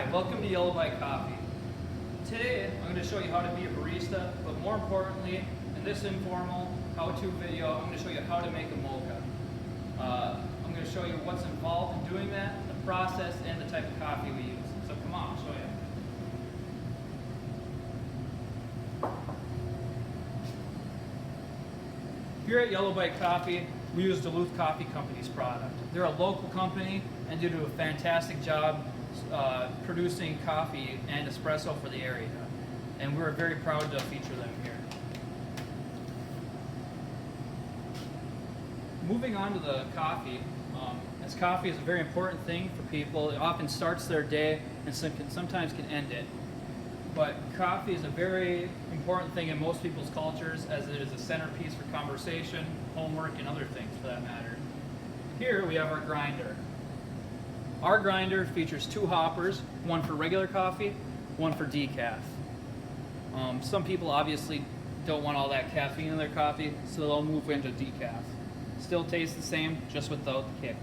Hi, welcome to Yellow Bike Coffee. Today I'm going to show you how to be a barista, but more importantly, in this informal how-to video, I'm going to show you how to make a mocha. I'm going to show you what's involved in doing that, the process, and the type of coffee we use. So come on, I'll show you. Here at Yellow Bike Coffee, we use Duluth Coffee Company's product. They're a local company and they do a fantastic job producing coffee and espresso for the area. And we're very proud to feature them here. Moving on to the coffee, as coffee is a very important thing for people. It often starts their day and sometimes can end it. But coffee is a very important thing in most people's cultures, as it is a centerpiece for conversation, homework, and other things for that matter. Here we have our grinder. Our grinder features two hoppers, one for regular coffee, one for decaf. Some people obviously don't want all that caffeine in their coffee, so they'll move into decaf. Still tastes the same, just without the kick.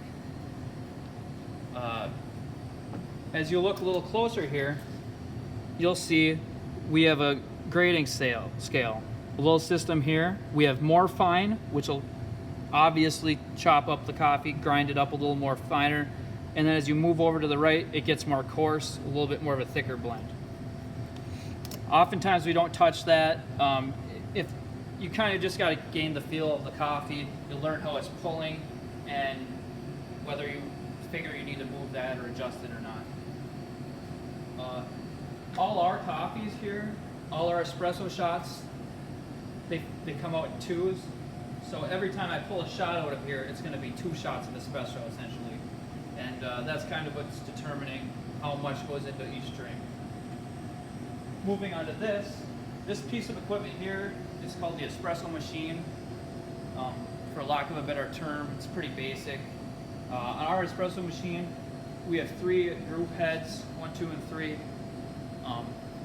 As you look a little closer here, you'll see we have a grading scale. A little system here. We have more fine, which will obviously chop up the coffee, grind it up a little more finer. And then as you move over to the right, it gets more coarse, a little bit more of a thicker blend. Oftentimes we don't touch that. If you kind of just got to gain the feel of the coffee, you'll learn how it's pulling and whether you figure you need to move that or adjust it or not. All our coffees here, all our espresso shots, they come out in twos. So every time I pull a shot out of here, it's going to be 2 shots of espresso essentially. And that's kind of what's determining how much goes into each drink. Moving on to this piece of equipment here is called the espresso machine. For lack of a better term, it's pretty basic. On our espresso machine, we have 3 group heads, 1, 2, and 3.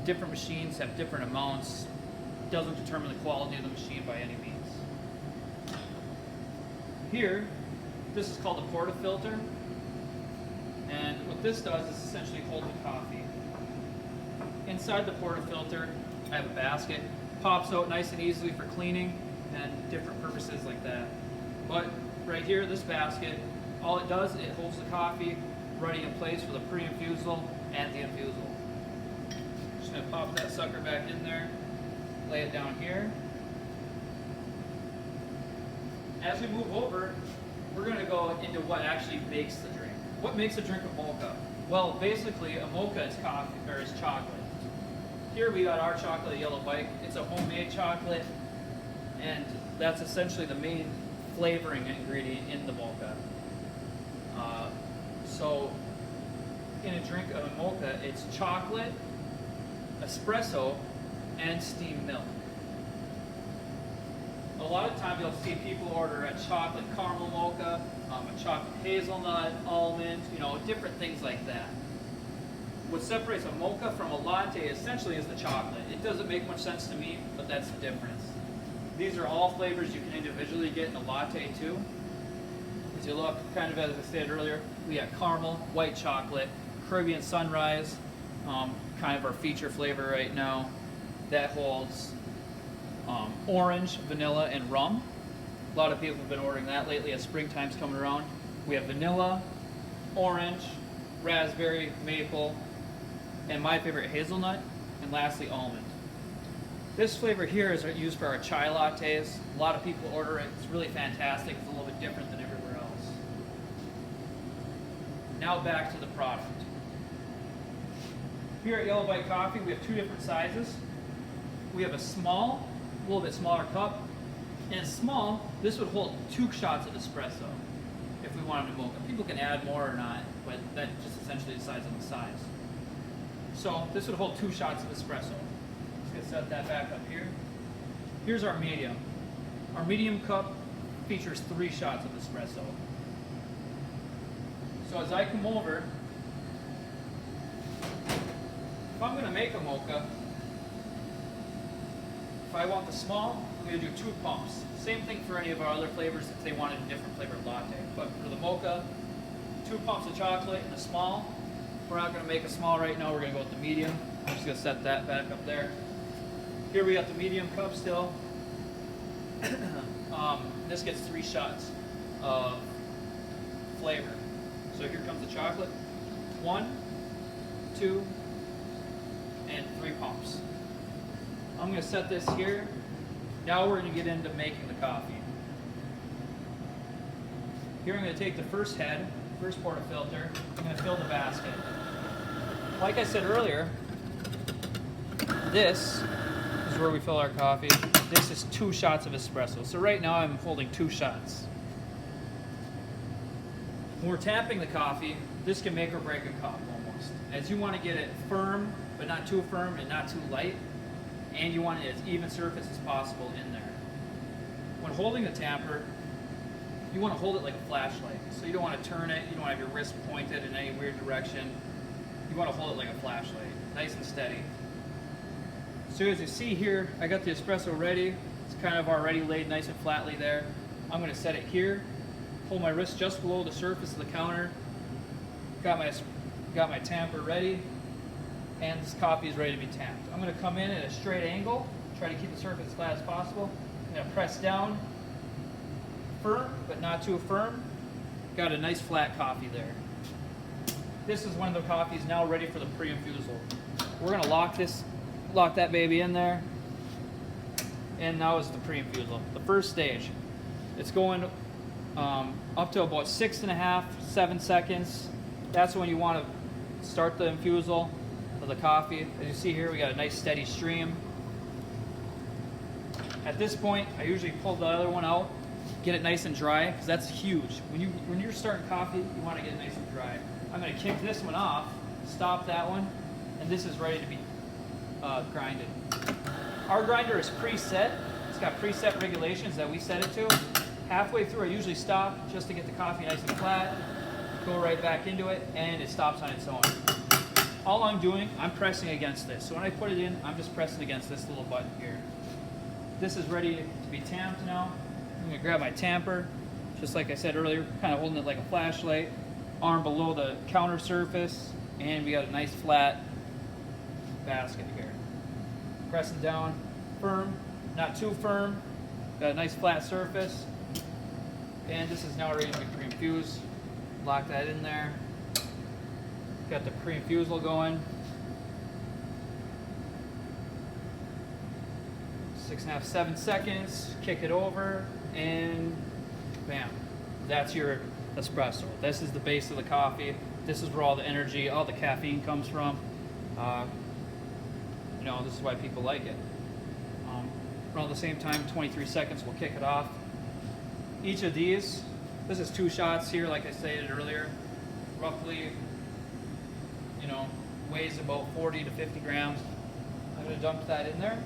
Different machines have different amounts. Doesn't determine the quality of the machine by any means. Here, this is called a portafilter. And what this does is essentially hold the coffee. Inside the portafilter, I have a basket. Pops out nice and easily for cleaning and different purposes like that. But right here, this basket, all it does, it holds the coffee ready in place for the pre-infusal and the infusal. Just gonna pop that sucker back in there, lay it down here. As we move over, we're gonna go into what actually makes the drink. What makes a drink a mocha? Well, basically, a mocha is coffee or is chocolate. Here we got our chocolate at Yellow Bike. It's a homemade chocolate, and that's essentially the main flavoring ingredient in the mocha. So, in a drink of a mocha, it's chocolate, espresso, and steamed milk. A lot of times you'll see people order a chocolate caramel mocha, a chocolate hazelnut, almond, different things like that. What separates a mocha from a latte essentially is the chocolate. It doesn't make much sense to me, but that's the difference. These are all flavors you can individually get in a latte too. As you look, kind of as I stated earlier, we have caramel, white chocolate, Caribbean Sunrise, kind of our feature flavor right now. That holds orange, vanilla, and rum. A lot of people have been ordering that lately as springtime's coming around. We have vanilla, orange, raspberry, maple, and my favorite, hazelnut, and lastly, almond. This flavor here is used for our chai lattes. A lot of people order it. It's really fantastic. It's a little bit different than everywhere else. Now back to the product. Here at Yellow Bike Coffee, we have 2 different sizes. We have a small, a little bit smaller cup, and small, this would hold 2 shots of espresso if we wanted to mocha. People can add more or not, but that just essentially decides on the size. So this would hold 2 shots of espresso. Let's set that back up here. Here's our medium. Our medium cup features 3 shots of espresso. So as I come over, if I'm going to make a mocha, if I want the small, I'm going to do 2 pumps. Same thing for any of our other flavors if they wanted a different flavored latte. But for the mocha, 2 pumps of chocolate in the small, We're not gonna make a small right now, we're gonna go with the medium. I'm just gonna set that back up there. Here we got the medium cup still. This gets 3 shots of flavor. So here comes the chocolate. 1, 2, and 3 pumps. I'm gonna set this here. Now we're gonna get into making the coffee. Here I'm gonna take the first head, first portafilter. I'm gonna fill the basket. Like I said earlier, this is where we fill our coffee. This is 2 shots of espresso. So right now I'm holding 2 shots. When we're tapping the coffee, this can make or break a cup almost. As you want to get it firm, but not too firm and not too light, and you want it as even surface as possible in there. When holding the tamper, you want to hold it like a flashlight. So you don't want to turn it, you don't have your wrist pointed in any weird direction. You want to hold it like a flashlight, nice and steady. So as you see here, I got the espresso ready. It's kind of already laid nice and flatly there. I'm going to set it here, hold my wrist just below the surface of the counter. Got my tamper ready, and this coffee is ready to be tamped. I'm going to come in at a straight angle, try to keep the surface as flat as possible. I'm going to press down, firm but not too firm. Got a nice flat coffee there. This is one of the coffees now ready for the pre-infusal. We're going to lock that baby in there, and now is the pre-infusal, the first stage. It's going up to about 6.5, 7 seconds. That's when you want to start the infusal of the coffee. As you see here, we got a nice steady stream. At this point, I usually pull the other one out, get it nice and dry, because that's huge. When you're starting coffee, you want to get it nice and dry. I'm going to kick this one off, stop that one, and this is ready to be grinded. Our grinder is preset. It's got preset regulations that we set it to. Halfway through, I usually stop just to get the coffee nice and flat, go right back into it, and it stops on its own. All I'm doing, I'm pressing against this. So when I put it in, I'm just pressing against this little button here. This is ready to be tamped now. I'm going to grab my tamper, just like I said earlier, kind of holding it like a flashlight, arm below the counter surface, and we got a nice flat basket here. Pressing down, firm, not too firm, got a nice flat surface, and this is now ready to be pre-infused. Lock that in there. Got the pre-infusal going. 6.5, 7 seconds, kick it over, and bam, that's your espresso. This is the base of the coffee. This is where all the energy, all the caffeine comes from. You know, this is why people like it. Around the same time, 23 seconds, we'll kick it off. Each of these, this is 2 shots here, like I stated earlier, roughly, you know, weighs about 40 to 50 grams. I'm going to dump that in there.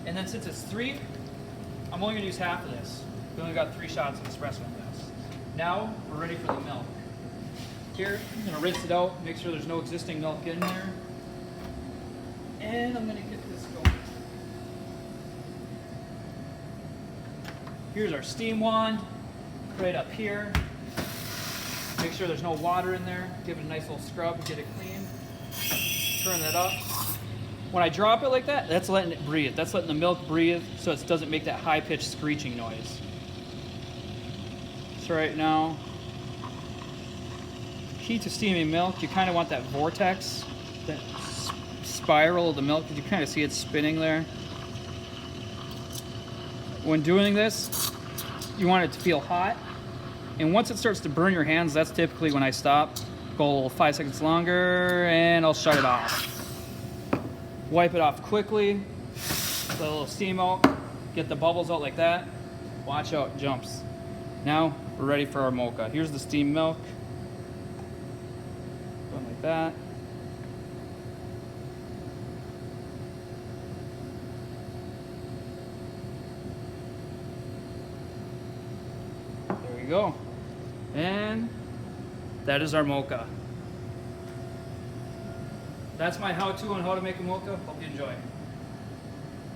And then since it's 3, I'm only going to use half of this. We only got 3 shots of espresso in this. Now we're ready for the milk. Here, I'm going to rinse it out, make sure there's no existing milk in there. And I'm going to get this going. Here's our steam wand, right up here. Make sure there's no water in there. Give it a nice little scrub, get it clean. Turn that up. When I drop it like that, that's letting it breathe. That's letting the milk breathe so it doesn't make that high-pitched screeching noise. So right now, key to steaming milk, you kind of want that vortex, that spiral of the milk, because you kind of see it spinning there. When doing this, you want it to feel hot. And once it starts to burn your hands, that's typically when I stop. Go a little 5 seconds longer, and I'll shut it off. Wipe it off quickly, let a little steam out, get the bubbles out like that. Watch out, it jumps. Now we're ready for our mocha. Here's the steamed milk. Going like that. There we go. And that is our mocha. That's my how-to on how to make a mocha. Hope you enjoy.